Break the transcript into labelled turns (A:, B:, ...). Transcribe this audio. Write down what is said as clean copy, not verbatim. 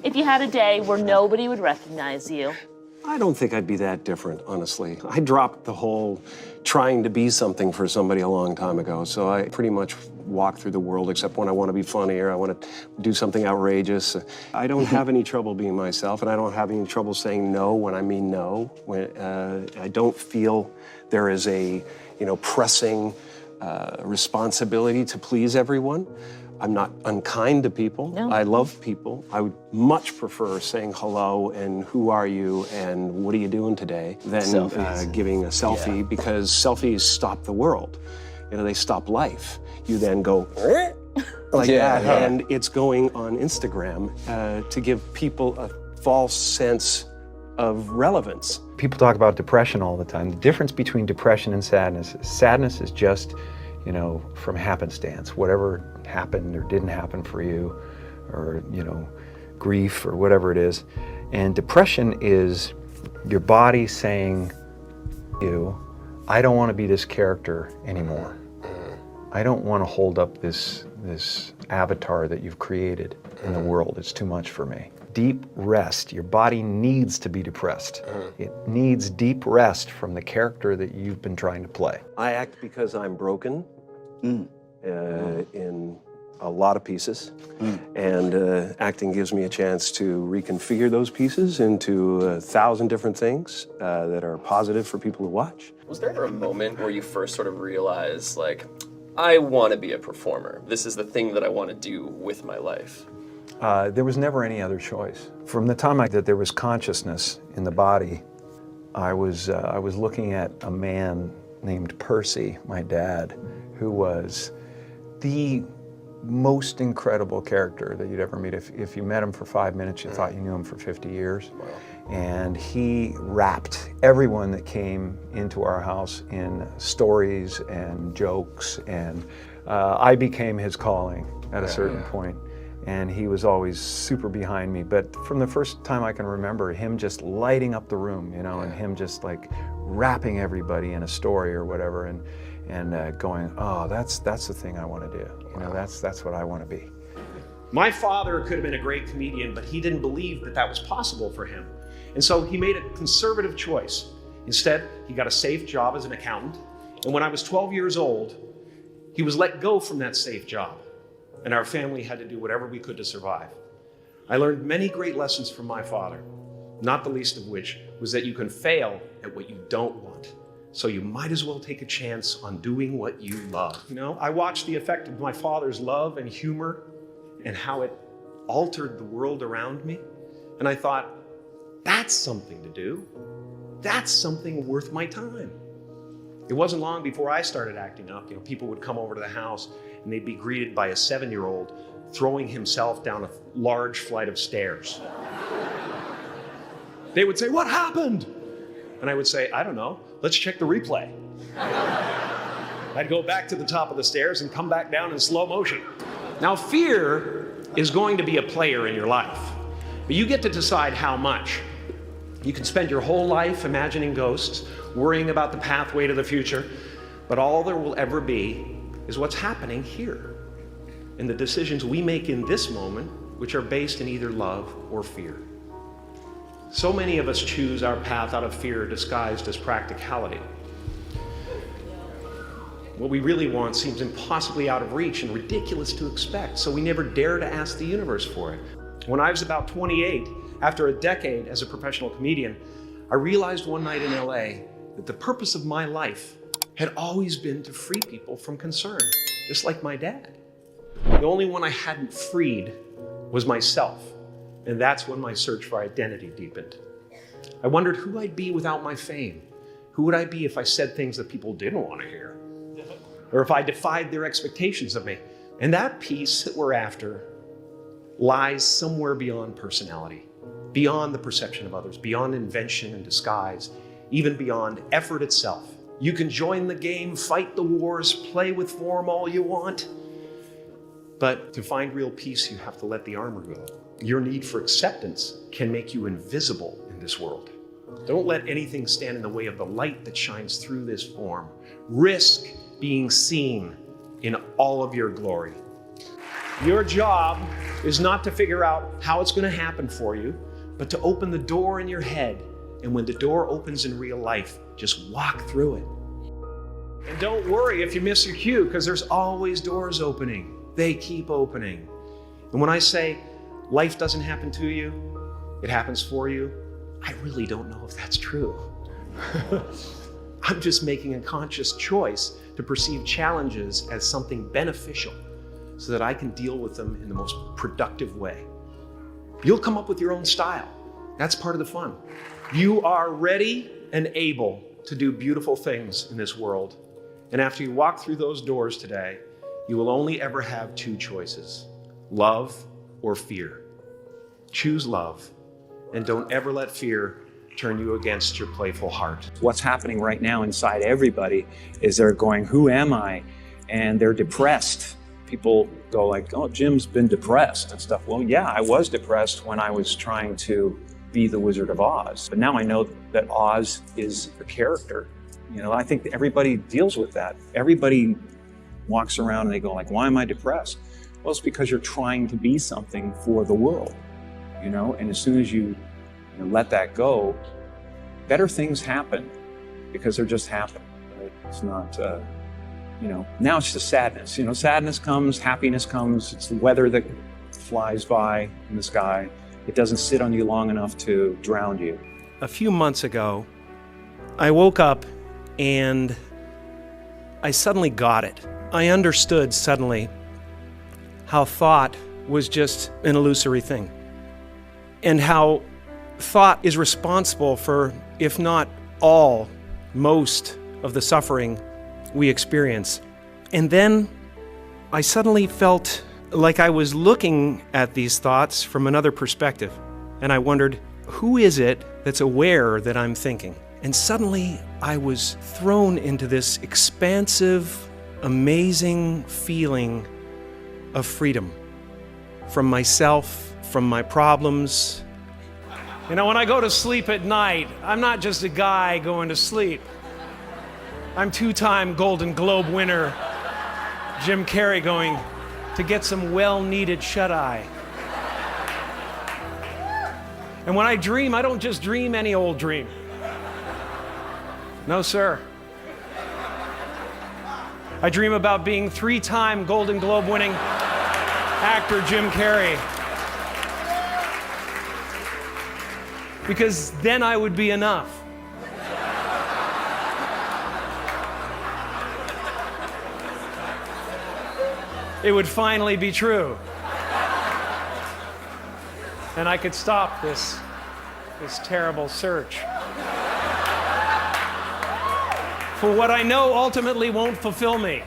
A: If you had a day where nobody would recognize you?
B: I don't think I'd be that different, honestly. I dropped the whole trying to be something for somebody a long time ago, so I pretty much walk through the world except when I want to be funny or I want to do something outrageous. I don't have any trouble being myself, and I don't have any trouble saying no when I mean no. I don't feel there is a, pressing responsibility to please everyone. I'm not unkind to people.
A: No.
B: I love people. I would much prefer saying hello and who are you and what are you doing today than giving a selfie, because selfies stop the world. They stop life. You then go like that, and it's going on Instagram to give people a false sense of relevance.
C: People talk about depression all the time. The difference between depression and sadness is just, from happenstance. Whatever happened or didn't happen for you, or, grief or whatever it is. And depression is your body saying, I don't want to be this character anymore. I don't want to hold up this avatar that you've created in the world. It's too much for me. Deep rest. Your body needs to be depressed. It needs deep rest from the character that you've been trying to play.
B: I act because I'm broken in a lot of pieces, and acting gives me a chance to reconfigure those pieces into 1,000 different things that are positive for people to watch.
D: Was there ever a moment where you first sort of realized, like, I want to be a performer. This is the thing that I want to do with my life?
C: There was never any other choice. From the time that there was consciousness in the body, I was looking at a man named Percy, my dad, who was the most incredible character that you'd ever meet. If you met him for 5 minutes, you thought you knew him for 50 years.
D: Wow.
C: And he wrapped everyone that came into our house in stories and jokes, and I became his calling at a certain point. And he was always super behind me. But from the first time I can remember, him just lighting up the room, and him just like wrapping everybody in a story or whatever, and going, oh, that's the thing I want to do. That's what I want to be.
E: My father could have been a great comedian, but he didn't believe that was possible for him. And so he made a conservative choice. Instead, he got a safe job as an accountant. And when I was 12 years old, he was let go from that safe job. And our family had to do whatever we could to survive. I learned many great lessons from my father, not the least of which was that you can fail at what you don't want. So you might as well take a chance on doing what you love. I watched the effect of my father's love and humor and how it altered the world around me. And I thought, that's something to do. That's something worth my time. It wasn't long before I started acting up. People would come over to the house and they'd be greeted by a 7-year-old throwing himself down a large flight of stairs. They would say, "What happened?" And I would say, "I don't know. Let's check the replay." I'd go back to the top of the stairs and come back down in slow motion. Now, fear is going to be a player in your life, but you get to decide how much. You can spend your whole life imagining ghosts, worrying about the pathway to the future, but all there will ever be is what's happening here, and the decisions we make in this moment, which are based in either love or fear. So many of us choose our path out of fear disguised as practicality. What we really want seems impossibly out of reach and ridiculous to expect, so we never dare to ask the universe for it. When I was about 28, after a decade as a professional comedian, I realized one night in LA that the purpose of my life had always been to free people from concern, just like my dad. The only one I hadn't freed was myself, and that's when my search for identity deepened. I wondered who I'd be without my fame. Who would I be if I said things that people didn't want to hear? Or if I defied their expectations of me? And that piece that we're after lies somewhere beyond personality, beyond the perception of others, beyond invention and disguise, even beyond effort itself. You can join the game, fight the wars, play with form all you want. But to find real peace, you have to let the armor go. Your need for acceptance can make you invisible in this world. Don't let anything stand in the way of the light that shines through this form. Risk being seen in all of your glory. Your job is not to figure out how it's going to happen for you, but to open the door in your head. And when the door opens in real life, just walk through it. And don't worry if you miss your cue, because there's always doors opening. They keep opening. And when I say life doesn't happen to you, it happens for you, I really don't know if that's true. I'm just making a conscious choice to perceive challenges as something beneficial so that I can deal with them in the most productive way. You'll come up with your own style. That's part of the fun. You are ready and able to do beautiful things in this world. And after you walk through those doors today, you will only ever have two choices: love or fear. Choose love, and don't ever let fear turn you against your playful heart.
F: What's happening right now inside everybody is they're going, who am I? And they're depressed. People go like, oh, Jim's been depressed and stuff. Well, yeah, I was depressed when I was trying to be the Wizard of Oz. But now I know that Oz is a character. You know, I think everybody deals with that. Everybody walks around and they go like, why am I depressed? Well, it's because you're trying to be something for the world, you know? And as soon as you let that go, better things happen because they're just happening. Right? It's not, now it's just sadness. You know, sadness comes, happiness comes. It's the weather that flies by in the sky. It doesn't sit on you long enough to drown you.
E: A few months ago, I woke up and I suddenly got it. I understood suddenly how thought was just an illusory thing, and how thought is responsible for, if not all, most of the suffering we experience. And then I suddenly felt like I was looking at these thoughts from another perspective. And I wondered, who is it that's aware that I'm thinking? And suddenly I was thrown into this expansive, amazing feeling of freedom from myself, from my problems. You know, when I go to sleep at night, I'm not just a guy going to sleep. I'm two-time Golden Globe winner Jim Carrey going to get some well-needed shut-eye. And when I dream, I don't just dream any old dream. No, sir. I dream about being three-time Golden Globe winning actor Jim Carrey. Because then I would be enough. It would finally be true. And I could stop this terrible search for what I know ultimately won't fulfill me.